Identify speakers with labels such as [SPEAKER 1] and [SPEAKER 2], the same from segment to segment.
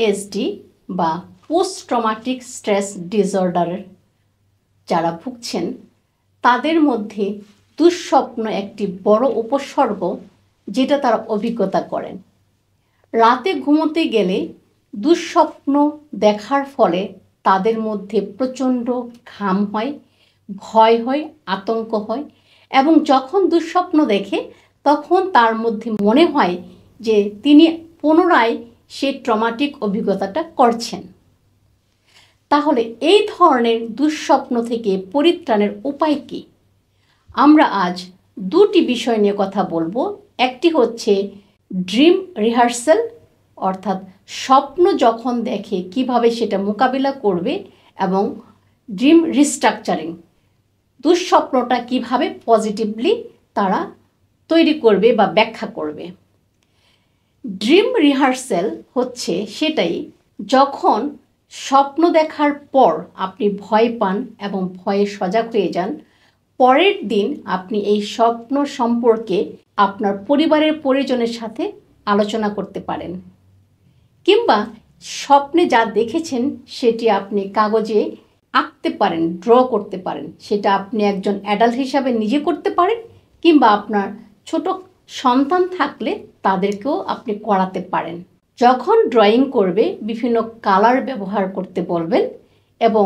[SPEAKER 1] PTSD বা post traumatic stress ডিসঅর্ডারের যারা ভুগছেন তাদের মধ্যে দুঃস্বপ্ন একটি বড় উপসর্গ, যেটা তারা অভিজ্ঞতা করেন। রাতে ঘুমোতে গেলে দুঃস্বপ্ন দেখার ফলে তাদের মধ্যে প্রচণ্ড ঘাম হয়, ভয় হয়, আতঙ্ক হয় এবং যখন দুঃস্বপ্ন দেখে তখন তার মধ্যে মনে হয় যে তিনি পুনরায় সেই ট্রমাটিক অভিজ্ঞতাটা করছেন। তাহলে এই ধরনের দুঃস্বপ্ন থেকে পরিত্রাণের উপায় কী? আমরা আজ দুটি বিষয় নিয়ে কথা বলবো। একটি হচ্ছে ড্রিম রিহার্সাল, অর্থাৎ স্বপ্ন যখন দেখে কিভাবে সেটা মোকাবিলা করবে, এবং ড্রিম রিস্ট্রাকচারিং, দুঃস্বপ্নটা কিভাবে পজিটিভলি তারা তৈরি করবে বা ব্যাখ্যা করবে। ড্রিম রিহার্সাল হচ্ছে সেটাই যখন স্বপ্ন দেখার পর আপনি ভয় পান এবং ভয়ে সজাগ হয়ে যান। পরের দিন আপনি এই স্বপ্ন সম্পর্কে আপনার পরিবারের পরিজনের সাথে আলোচনা করতে পারেন, কিংবা স্বপ্নে যা দেখেছেন সেটি আপনি কাগজে আঁকতে পারেন, ড্র করতে পারেন। সেটা আপনি একজন অ্যাডাল্ট হিসাবে নিজে করতে পারেন, কিংবা আপনার ছোট সন্তান থাকলে তাদেরকেও আপনি করাতে পারেন। যখন ড্রয়িং করবে বিভিন্ন কালার ব্যবহার করতে বলবেন এবং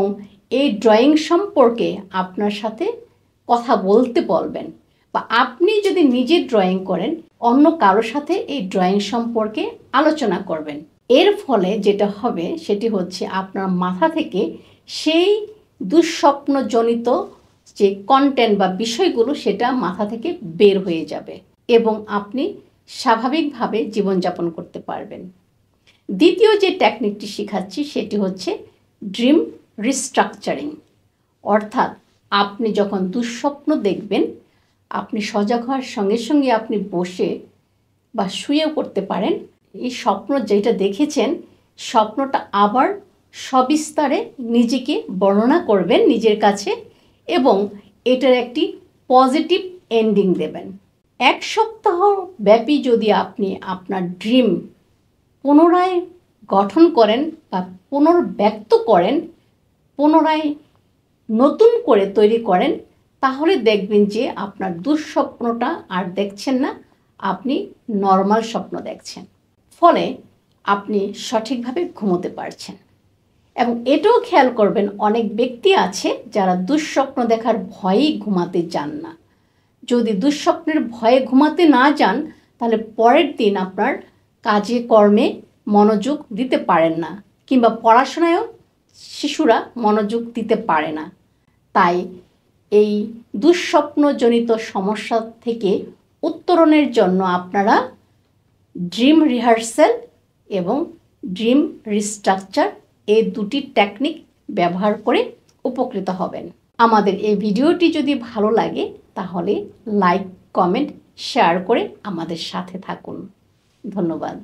[SPEAKER 1] এই ড্রয়িং সম্পর্কে আপনার সাথে কথা বলতে বলবেন, বা আপনি যদি নিজে ড্রয়িং করেন অন্য কারোর সাথে এই ড্রয়িং সম্পর্কে আলোচনা করবেন। এর ফলে যেটা হবে সেটি হচ্ছে আপনার মাথা থেকে সেই দুঃস্বপ্নজনিত যে কন্টেন্ট বা বিষয়গুলো সেটা মাথা থেকে বের হয়ে যাবে এবং আপনি স্বাভাবিকভাবে জীবনযাপন করতে পারবেন। দ্বিতীয় যে টেকনিকটি শেখাচ্ছি সেটি হচ্ছে ড্রিম রিস্ট্রাকচারিং, অর্থাৎ আপনি যখন দুঃস্বপ্ন দেখবেন আপনি সজাগ হওয়ার সঙ্গে সঙ্গে আপনি বসে বা শুয়েও করতে পারেন। এই স্বপ্ন যেটা দেখেছেন স্বপ্নটা আবার সবিস্তারে নিজেকে বর্ণনা করবেন নিজের কাছে এবং এটার একটি পজিটিভ এন্ডিং দেবেন। 1 সপ্তাহ ব্যাপী যদি আপনি আপনার ড্রিম পুনরায় গঠন করেন বা পুনর্ব্যক্ত করেন, পুনরায় নতুন করে তৈরি করেন, তাহলে দেখবেন যে আপনার দুঃস্বপ্নটা আর দেখছেন না, আপনি নর্মাল স্বপ্ন দেখছেন। ফলে আপনি সঠিকভাবে ঘুমোতে পারছেন। এবং এটাও খেয়াল করবেন, অনেক ব্যক্তি আছে যারা দুঃস্বপ্ন দেখার ভয়েই ঘুমাতে যান না। যদি দুঃস্বপ্নের ভয়ে ঘুমাতে না যান তাহলে পরের দিন আপনার কাজে কর্মে মনোযোগ দিতে পারেন না, কিংবা পড়াশোনায়ও শিশুরা মনোযোগ দিতে পারে না। তাই এই দুঃস্বপ্নজনিত সমস্যা থেকে উত্তরণের জন্য আপনারা ড্রিম রিহার্সাল এবং ড্রিম রিস্ট্রাকচার এই দুটি টেকনিক ব্যবহার করে উপকৃত হবেন। আমাদের এই ভিডিওটি যদি ভালো লাগে তাহলে লাইক, কমেন্ট, শেয়ার করে আমাদের সাথে থাকুন। ধন্যবাদ।